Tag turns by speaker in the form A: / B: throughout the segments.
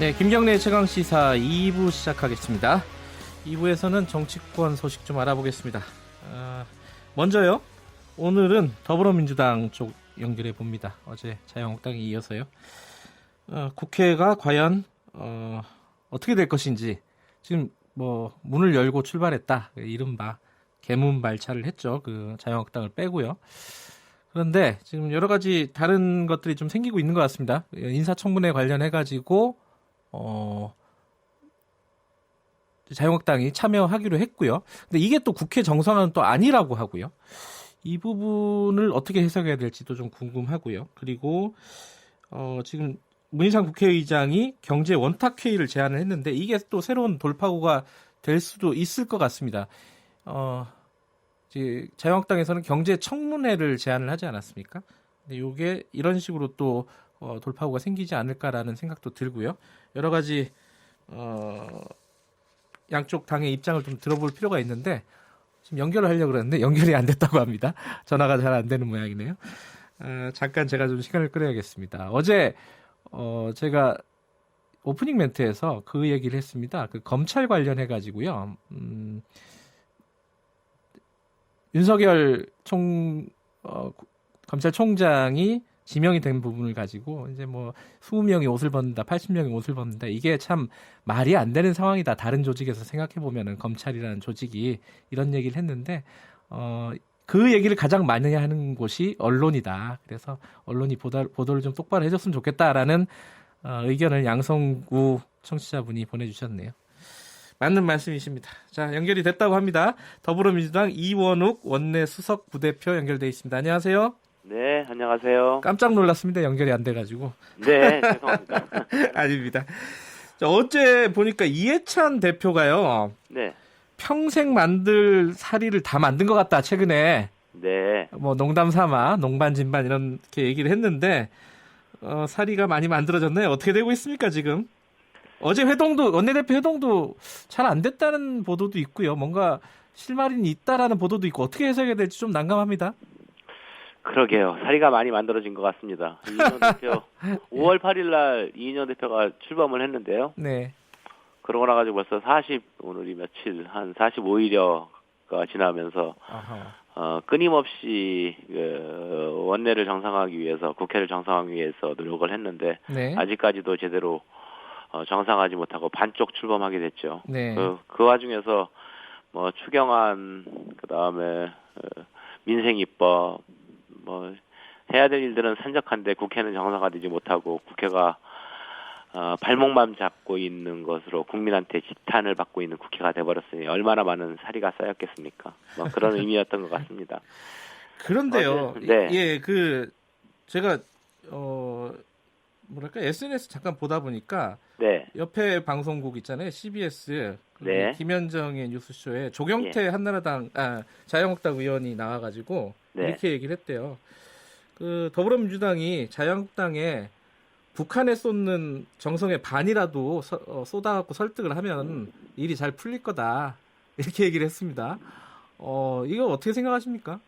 A: 네, 김경래의 최강시사 2부 시작하겠습니다. 2부에서는 정치권 소식 좀 알아보겠습니다. 먼저요. 오늘은 더불어민주당 쪽 연결해 봅니다. 어제 자유한국당에 이어서요. 국회가 과연 어떻게 될 것인지 지금 뭐 문을 열고 출발했다. 이른바 개문 발차를 했죠. 그 자유한국당을 빼고요. 그런데 지금 여러 가지 다른 것들이 좀 생기고 있는 것 같습니다. 인사청문회 관련해 가지고 자유한국당이 참여하기로 했고요. 근데 이게 또 국회 정상화는 또 아니라고 하고요. 이 부분을 어떻게 해석해야 될지도 좀 궁금하고요. 그리고 지금 문희상 국회의장이 경제 원탁회의를 제안을 했는데 이게 또 새로운 돌파구가 될 수도 있을 것 같습니다. 자유한국당에서는 경제 청문회를 제안을 하지 않았습니까? 근데 이게 이런 식으로 또 돌파구가 생기지 않을까라는 생각도 들고요. 여러 가지 양쪽 당의 입장을 좀 들어볼 필요가 있는데 지금 연결을 하려고 그랬는데 연결이 안 됐다고 합니다. 전화가 잘 안 되는 모양이네요. 잠깐 제가 좀 시간을 끌어야겠습니다. 어제 제가 오프닝 멘트에서 그 얘기를 했습니다. 그 검찰 관련해 가지고요. 윤석열 검찰총장이 지명이 된 부분을 가지고 이제 뭐 20명이 옷을 벗는다, 80명이 옷을 벗는다. 이게 참 말이 안 되는 상황이다. 다른 조직에서 생각해 보면은 검찰이라는 조직이 이런 얘기를 했는데 그 얘기를 가장 많이 하는 곳이 언론이다. 그래서 언론이 보도를 좀 똑바로 해줬으면 좋겠다라는 의견을 양성구 청취자분이 보내주셨네요. 맞는 말씀이십니다. 자, 연결이 됐다고 합니다. 더불어민주당 이원욱 원내 수석 부대표 연결돼 있습니다. 안녕하세요.
B: 네, 안녕하세요.
A: 깜짝 놀랐습니다. 연결이 안 돼가지고.
B: 네, 죄송합니다.
A: 아닙니다. 자, 어제 보니까 이해찬 대표가요.
B: 네.
A: 평생 만들 사리를 다 만든 것 같다, 최근에.
B: 네.
A: 뭐 농담 삼아, 농반진반 이렇게 얘기를 했는데 사리가 많이 만들어졌나요? 어떻게 되고 있습니까, 지금? 어제 원내대표 회동도 잘 안 됐다는 보도도 있고요. 뭔가 실마리는 있다라는 보도도 있고 어떻게 해석해야 될지 좀 난감합니다.
B: 그러게요. 사리가 많이 만들어진 것 같습니다. 이인영 대표 5월 8일 날 이인영 대표가 출범을 했는데요.
A: 네.
B: 그러고 나가지고 벌써 오늘이 며칠 한 45일여가 지나면서 끊임없이 원내를 정상화하기 위해서 국회를 정상화하기 위해서 노력을 했는데
A: 네.
B: 아직까지도 제대로 정상하지 못하고 반쪽 출범하게 됐죠.
A: 네.
B: 그 와중에서 뭐 추경안 그다음에 민생입법 뭐 해야 될 일들은 산적한데 국회는 정상화되지 못하고 국회가 발목만 잡고 있는 것으로 국민한테 지탄을 받고 있는 국회가 돼버렸으니 얼마나 많은 사리가 쌓였겠습니까? 뭐 그런 의미였던 것 같습니다.
A: 그런데요.
B: 네.
A: 예, 제가 SNS 잠깐 보다 보니까
B: 네.
A: 옆에 방송국 있잖아요. CBS.
B: 네.
A: 김현정의 뉴스쇼에 조경태 한나라당 자유한국당 의원이 나와가지고
B: 네.
A: 이렇게 얘기를 했대요. 그 더불어민주당이 자유한국당에 북한에 쏟는 정성의 반이라도 쏟아갖고 설득을 하면 일이 잘 풀릴 거다. 이렇게 얘기를 했습니다. 이거 어떻게 생각하십니까?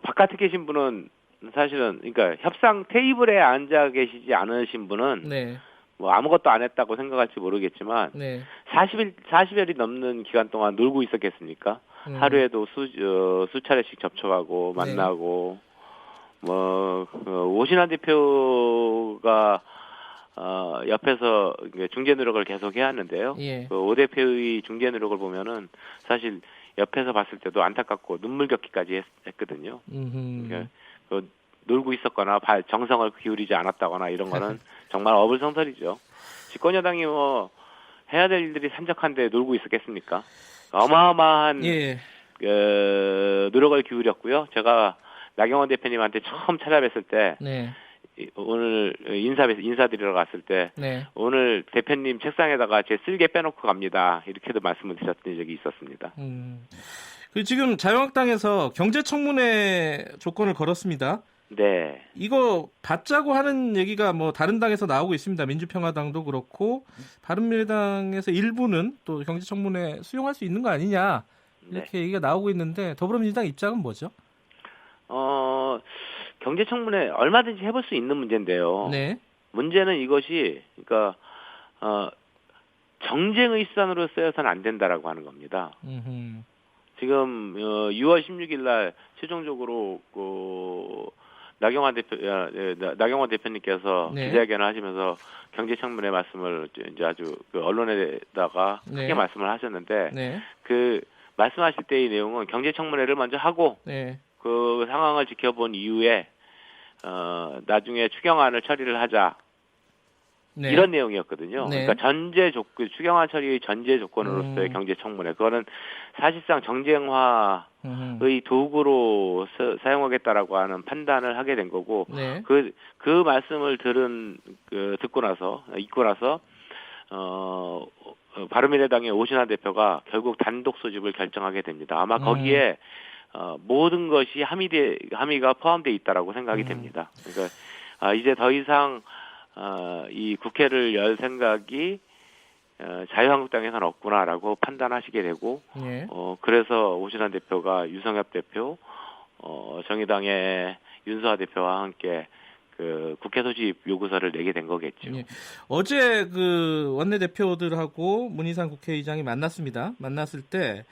B: 바깥에 계신 분은 사실은, 그러니까 협상 테이블에 앉아 계시지 않으신 분은
A: 네.
B: 뭐 아무것도 안 했다고 생각할지 모르겠지만,
A: 네.
B: 40일이 넘는 기간 동안 놀고 있었겠습니까? 하루에도 수차례씩 접촉하고 만나고, 오신환 대표가 옆에서 중재 노력을 계속 해야 하는데요.
A: 예.
B: 오 대표의 중재 노력을 보면은 사실 옆에서 봤을 때도 안타깝고 눈물겹기까지 했거든요. 그러니까 놀고 있었거나 정성을 기울이지 않았다거나 이런 거는 정말 어불성설이죠. 집권여당이 뭐 해야 될 일들이 산적한데 놀고 있었겠습니까? 어마어마한 노력을 기울였고요. 제가 나경원 대표님한테 처음 찾아뵀을 때 오늘 인사드리러 갔을 때 오늘 대표님 책상에다가 제 쓸개 빼놓고 갑니다. 이렇게도 말씀을 드렸던 적이 있었습니다.
A: 지금 자유한국당에서 경제청문회 조건을 걸었습니다.
B: 네.
A: 이거 받자고 하는 얘기가 뭐 다른 당에서 나오고 있습니다. 민주평화당도 그렇고 바른미래당에서 일부는 또 경제청문회 수용할 수 있는 거 아니냐 이렇게 얘기가 나오고 있는데 더불어민주당 입장은 뭐죠?
B: 경제청문회 얼마든지 해볼 수 있는 문제인데요.
A: 네.
B: 문제는 이것이 그러니까 정쟁의 수단으로 쓰여서는 안 된다라고 하는 겁니다. 지금 6월 16일 날 최종적으로 나경원 대표님께서
A: 네.
B: 기자회견을 하시면서 경제청문회 말씀을 이제 아주 언론에다가 크게
A: 네.
B: 말씀을 하셨는데
A: 네.
B: 그 말씀하실 때의 내용은 경제청문회를 먼저 하고
A: 네.
B: 그 상황을 지켜본 이후에 나중에 추경안을 처리를 하자.
A: 네.
B: 이런 내용이었거든요.
A: 네.
B: 그러니까 추경안 처리의 전제 조건으로서의 경제청문회. 그거는 사실상 정쟁화의 도구로 사용하겠다라고 하는 판단을 하게 된 거고,
A: 네.
B: 그 말씀을 듣고 나서, 바른미래당의 오신환 대표가 결국 단독 소집을 결정하게 됩니다. 아마 거기에 모든 것이 함의가 포함되어 있다라고 생각이 됩니다. 그러니까 이제 더 이상 이 국회를 열 생각이 자유한국당에서는 없구나라고 판단하시게 되고,
A: 예.
B: 그래서 오신환 대표가 유성엽 대표, 정의당의 윤소아 대표와 함께 그 국회 소집 요구서를 내게 된 거겠죠.
A: 예. 어제 그 원내대표들하고 문희상 국회의장이 만났습니다. 만났을 때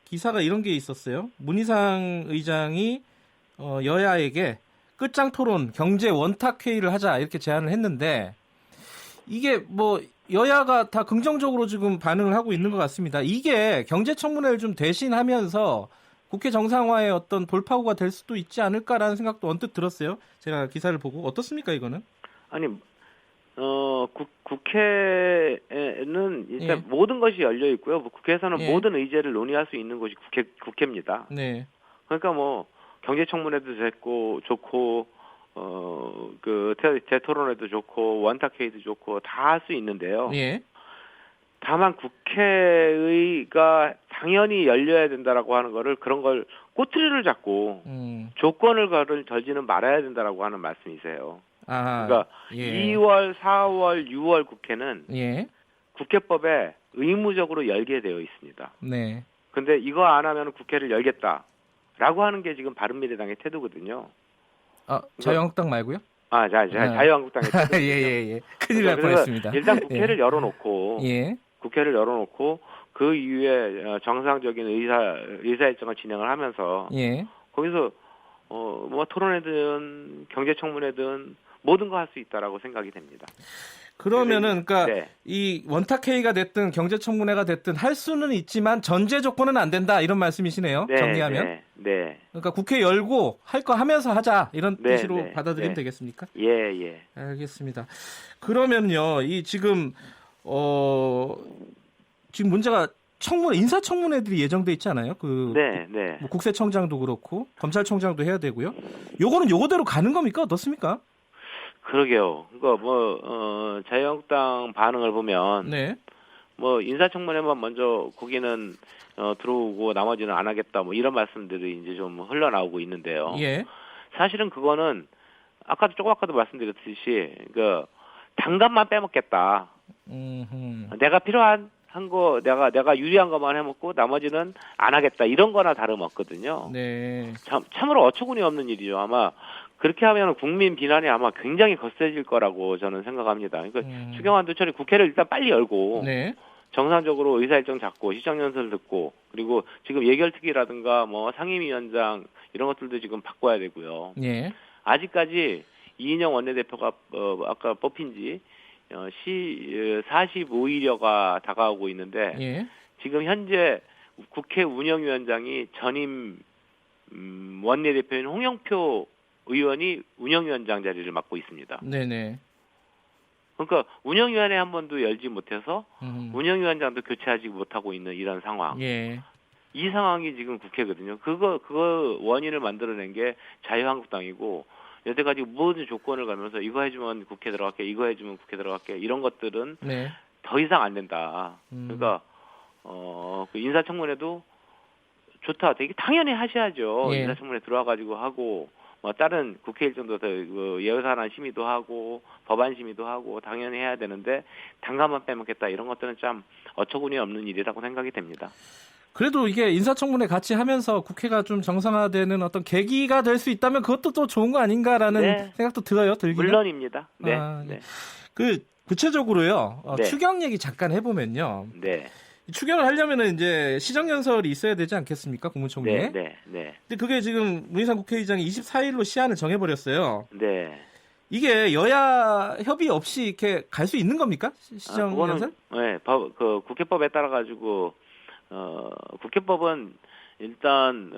A: 기사가 이런 게 있었어요. 문희상 의장이 여야에게 끝장 토론, 경제 원탁 회의를 하자 이렇게 제안을 했는데 이게 뭐 여야가 다 긍정적으로 지금 반응을 하고 있는 것 같습니다. 이게 경제청문회를 좀 대신하면서 국회 정상화의 어떤 돌파구가 될 수도 있지 않을까라는 생각도 언뜻 들었어요. 제가 기사를 보고 어떻습니까 이거는?
B: 아니 국회는 일단
A: 예.
B: 모든 것이 열려 있고요. 국회에서는
A: 예.
B: 모든 의제를 논의할 수 있는 곳이 국회입니다.
A: 네.
B: 그러니까 뭐 경제청문회도 좋고 대토론회도 좋고 원탁회의도 좋고 다 할 수 있는데요.
A: 예.
B: 다만 국회의가 당연히 열려야 된다라고 하는 거를 그런 걸 꼬투리를 잡고 조건을 걸지는 말아야 된다라고 하는 말씀이세요.
A: 아,
B: 그러니까
A: 예.
B: 2월, 4월, 6월 국회는
A: 예.
B: 국회법에 의무적으로 열게 되어 있습니다.
A: 네.
B: 근데 이거 안 하면 국회를 열겠다라고 하는 게 지금 바른미래당의 태도거든요.
A: 자유한국당 말고요?
B: 자유한국당의 태도거든요.
A: 예. 큰일 날
B: 그래서
A: 뻔했습니다.
B: 일단 국회를 열어놓고
A: 예.
B: 그 이후에 정상적인 의사일정을 진행을 하면서
A: 예.
B: 거기서 뭐 토론회든 경제청문회든 모든 거 할 수 있다라고 생각이 됩니다.
A: 그러면은 그러니까
B: 네.
A: 이 원탁회의가 됐든 경제청문회가 됐든 할 수는 있지만 전제 조건은 안 된다 이런 말씀이시네요. 정리하면.
B: 네.
A: 그러니까 국회 열고 할 거 하면서 하자 이런
B: 네,
A: 뜻으로
B: 네,
A: 받아들이면
B: 네.
A: 되겠습니까?
B: 예.
A: 알겠습니다. 그러면요, 이 지금 지금 문제가 인사청문회들이 예정돼 있지 않아요?
B: 네.
A: 뭐 국세청장도 그렇고 검찰총장도 해야 되고요. 요거는 요거대로 가는 겁니까? 어떻습니까?
B: 그러게요. 그러니까 자유한국당 반응을 보면
A: 네.
B: 뭐 인사청문회만 먼저 거기는 들어오고 나머지는 안 하겠다 뭐 이런 말씀들이 이제 좀 흘러나오고 있는데요.
A: 예.
B: 사실은 그거는 아까도 말씀드렸듯이 그 당감만 빼먹겠다. 내가 필요한 거 내가 유리한 것만 해먹고 나머지는 안 하겠다 이런 거나 다름없거든요.
A: 네.
B: 참으로 어처구니 없는 일이죠. 아마 그렇게 하면 국민 비난이 아마 굉장히 거세질 거라고 저는 생각합니다. 그러니까 추경안 도처리 국회를 일단 빨리 열고
A: 네.
B: 정상적으로 의사일정 잡고 시정연설 듣고 그리고 지금 예결특위라든가 뭐 상임위원장 이런 것들도 지금 바꿔야 되고요.
A: 예.
B: 아직까지 이인영 원내대표가 아까 뽑힌 지 45일여가 다가오고 있는데
A: 예.
B: 지금 현재 국회 운영위원장이 전임 원내대표인 홍영표 의원이 운영위원장 자리를 맡고 있습니다.
A: 네네.
B: 그러니까 운영위원회 한 번도 열지 못해서 운영위원장도 교체하지 못하고 있는 이런 상황.
A: 예.
B: 이 상황이 지금 국회거든요. 그거 원인을 만들어낸 게 자유한국당이고 여태까지 모든 조건을 걸면서 이거 해주면 국회 들어갈게, 이거 해주면 국회 들어갈게 이런 것들은
A: 네.
B: 더 이상 안 된다. 그러니까 그 인사청문회도 좋다. 되게 당연히 하셔야죠.
A: 예.
B: 인사청문회 들어와가지고 하고 뭐 다른 국회 일정도 더 예산안 심의도 하고 법안 심의도 하고 당연히 해야 되는데 당감만 빼먹겠다 이런 것들은 참 어처구니 없는 일이라고 생각이 됩니다.
A: 그래도 이게 인사청문회 같이 하면서 국회가 좀 정상화되는 어떤 계기가 될 수 있다면 그것도 또 좋은 거 아닌가라는
B: 네.
A: 생각도 들어요. 들기는.
B: 물론입니다. 네.
A: 아,
B: 네.
A: 그 구체적으로요.
B: 네.
A: 추경 얘기 잠깐 해보면요.
B: 네.
A: 추경을 하려면은 이제 시정연설이 있어야 되지 않겠습니까? 국무총리에.
B: 네. 네. 네.
A: 근데 그게 지금 문희상 국회의장이 24일로 시한을 정해버렸어요.
B: 네.
A: 이게 여야 협의 없이 이렇게 갈 수 있는 겁니까? 시정연설?
B: 네, 그 국회법에 따라 가지고 국회법은 일단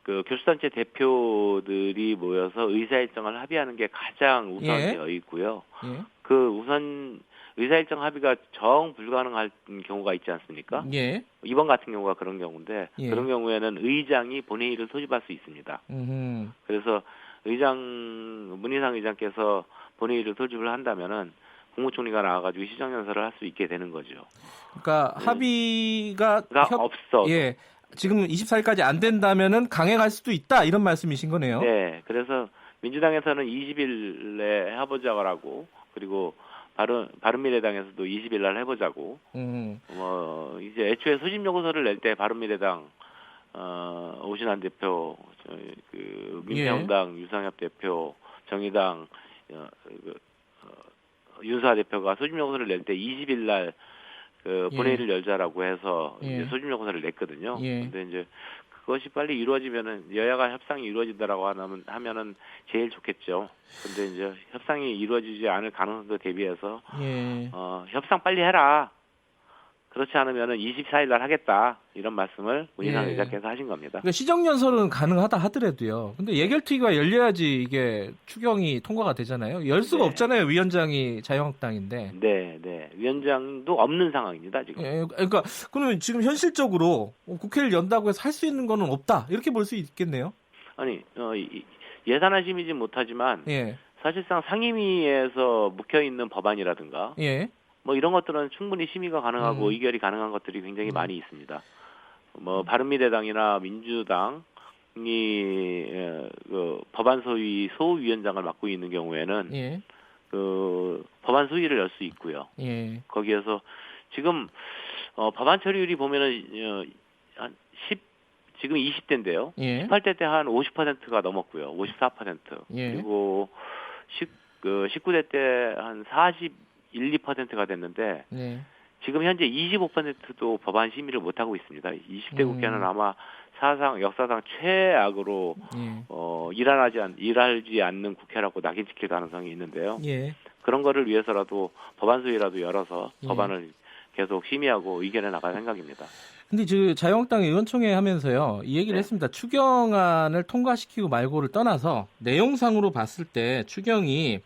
B: 그 교수단체 대표들이 모여서 의사일정을 합의하는 게 가장 우선되어 있고요.
A: 예.
B: 그 우선 의사일정 합의가 정 불가능할 경우가 있지 않습니까?
A: 예.
B: 이번 같은 경우가 그런 경우인데
A: 예.
B: 그런 경우에는 의장이 본회의를 소집할 수 있습니다. 그래서 문희상 의장께서 본회의를 소집을 한다면은 국무총리가 나와가지고 시정연설을 할 수 있게 되는 거죠.
A: 그러니까 합의가
B: 없어.
A: 예. 지금 24일까지 안 된다면은 강행할 수도 있다 이런 말씀이신 거네요.
B: 네. 그래서 민주당에서는 20일에 해보자고 하고 그리고 바른미래당에서도 20일 날 해보자고. 이제 애초에 소집 요구서를 낼 때 바른미래당 오신환 대표, 그 민평당 유상엽 대표, 정의당 윤수아 대표가 소집 요구서를 낼 때 20일 날 그 본회의를 열자라고 해서 이제 소집 요구서를 냈거든요. 근데 이제 그것이 빨리 이루어지면은 여야가 협상이 이루어진다라고 하면은 제일 좋겠죠. 근데 이제 협상이 이루어지지 않을 가능성도 대비해서 협상 빨리 해라. 그렇지 않으면은 24일 날 하겠다. 이런 말씀을 문희상 의장께서 하신 겁니다.
A: 그러니까 시정연설은 가능하다 하더라도요. 근데 예결특위가 열려야지 이게 추경이 통과가 되잖아요. 열 수가 없잖아요. 위원장이 자유한국당인데.
B: 네. 위원장도 없는 상황입니다, 지금.
A: 그러니까 그러면 지금 현실적으로 국회를 연다고 해서 할 수 있는 거는 없다. 이렇게 볼 수 있겠네요.
B: 아니, 예산안심이진 못하지만 사실상 상임위에서 묵혀 있는 법안이라든가 뭐 이런 것들은 충분히 심의가 가능하고 의결이 가능한 것들이 굉장히 많이 있습니다. 뭐 바른미래당이나 민주당이 그 법안 소위 소위원장을 맡고 있는 경우에는 그 법안 소위를 열 수 있고요. 거기에서 지금 법안 처리율이 보면은 지금 20대인데요. 18대 때 한 50%가 넘었고요. 54%. 그리고 19대 때 한 41~2%가 됐는데 지금 현재 25%도 법안 심의를 못 하고 있습니다. 20대 국회는 아마 역사상 최악으로 일하지 않는 국회라고 낙인 찍힐 가능성이 있는데요. 그런 거를 위해서라도 법안 소위라도 열어서 법안을 계속 심의하고 의견에 나갈 생각입니다.
A: 근데 자유한국당 의원총회 하면서요, 이 얘기를 했습니다. 추경안을 통과시키고 말고를 떠나서 내용상으로 봤을 때 추경이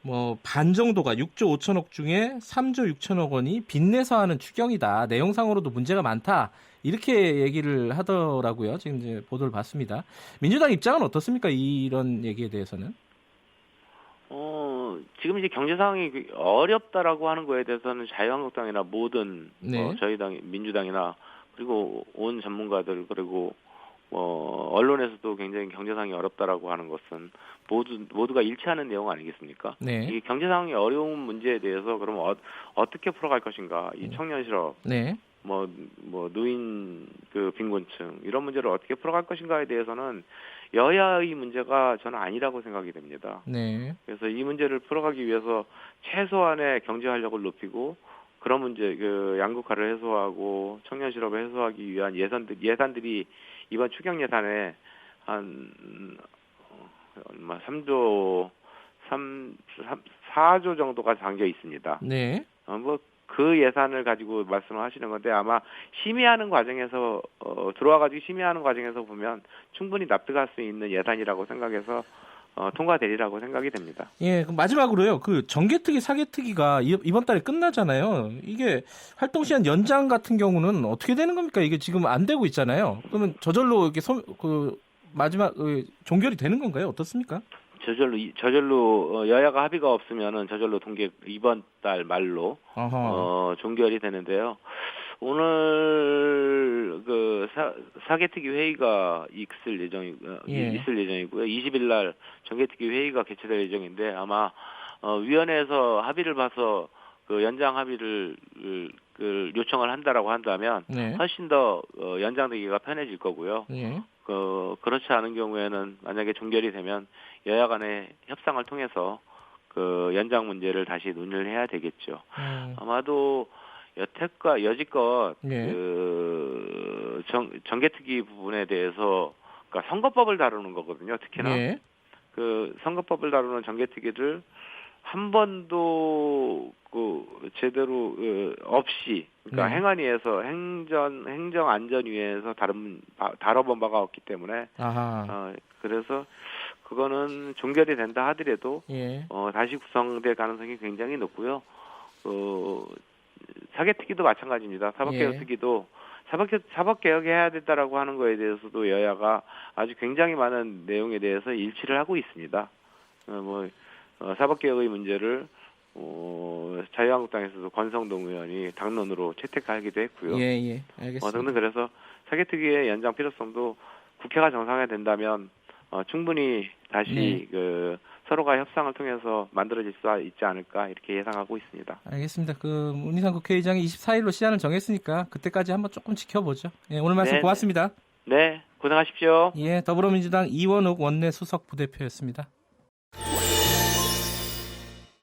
A: 뭐 반 정도가 6조 5천억 중에 3조 6천억 원이 빚내서 하는 추경이다. 내용상으로도 문제가 많다. 이렇게 얘기를 하더라고요. 지금 이제 보도를 봤습니다. 민주당 입장은 어떻습니까? 이런 얘기에 대해서는?
B: 지금 이제 경제 상황이 어렵다라고 하는 거에 대해서는 자유한국당이나 모든 저희 당 민주당이나 그리고 온 전문가들 그리고 언론에서도 굉장히 경제 상황이 어렵다라고 하는 것은 모두가 일치하는 내용 아니겠습니까? 이 경제 상황이 어려운 문제에 대해서 그러면 어떻게 풀어갈 것인가? 이 청년 실업, 뭐 노인 그 빈곤층 이런 문제를 어떻게 풀어갈 것인가에 대해서는 여야의 문제가 저는 아니라고 생각이 됩니다. 그래서 이 문제를 풀어가기 위해서 최소한의 경제 활력을 높이고 그런 문제 그 양극화를 해소하고 청년 실업을 해소하기 위한 예산들이 이번 추경 예산에 한 4조 정도가 담겨 있습니다. 그 예산을 가지고 말씀을 하시는 건데 아마 심의하는 과정에서 들어와가지고 심의하는 과정에서 보면 충분히 납득할 수 있는 예산이라고 생각해서 통과되리라고 생각이 됩니다.
A: 그럼 마지막으로요. 그 정개특위, 사개특위가 이번 달에 끝나잖아요. 이게 활동 시한 연장 같은 경우는 어떻게 되는 겁니까? 이게 지금 안 되고 있잖아요. 그러면 저절로 이렇게 마지막 종결이 되는 건가요? 어떻습니까?
B: 저절로 여야가 합의가 없으면은 저절로 이번 달 말로 종결이 되는데요. 오늘 그 사개특위 회의가 있을 예정이고요. 20일 날 정개특위 회의가 개최될 예정인데 아마 위원회에서 합의를 봐서 그 연장 합의를 요청을 한다라고 한다면
A: 네.
B: 훨씬 더 연장되기가 편해질 거고요.
A: 예.
B: 그렇지 않은 경우에는 만약에 종결이 되면 여야 간의 협상을 통해서 그 연장 문제를 다시 논의를 해야 되겠죠. 아마도 여지껏
A: 예.
B: 그 정개특위 부분에 대해서 그러니까 선거법을 다루는 거거든요. 특히나
A: 예.
B: 그 선거법을 다루는 정개특위를 한 번도 그 제대로 없이 그러니까
A: 네.
B: 행안위에서 행정안전위에서 다뤄본 바가 없기 때문에
A: 아하.
B: 그래서 그거는 종결이 된다 하더라도
A: 예.
B: 다시 구성될 가능성이 굉장히 높고요. 사개특위도 마찬가지입니다. 사법개혁특위도 사법개혁해야 된다라고 하는 거에 대해서도 여야가 아주 굉장히 많은 내용에 대해서 일치를 하고 있습니다. 사법개혁의 문제를 자유한국당에서도 권성동 의원이 당론으로 채택하기도 했고요.
A: 예. 알겠습니다.
B: 등등 그래서 사개특위의 연장 필요성도 국회가 정상화된다면 충분히 다시
A: 네.
B: 그 서로가 협상을 통해서 만들어질 수 있지 않을까 이렇게 예상하고 있습니다.
A: 알겠습니다. 그 문희상 국회의장이 24일로 시한을 정했으니까 그때까지 한번 조금 지켜보죠. 예, 오늘 말씀
B: 네,
A: 고맙습니다.
B: 네, 고생하십시오.
A: 예, 더불어민주당 이원욱 원내 수석 부대표였습니다.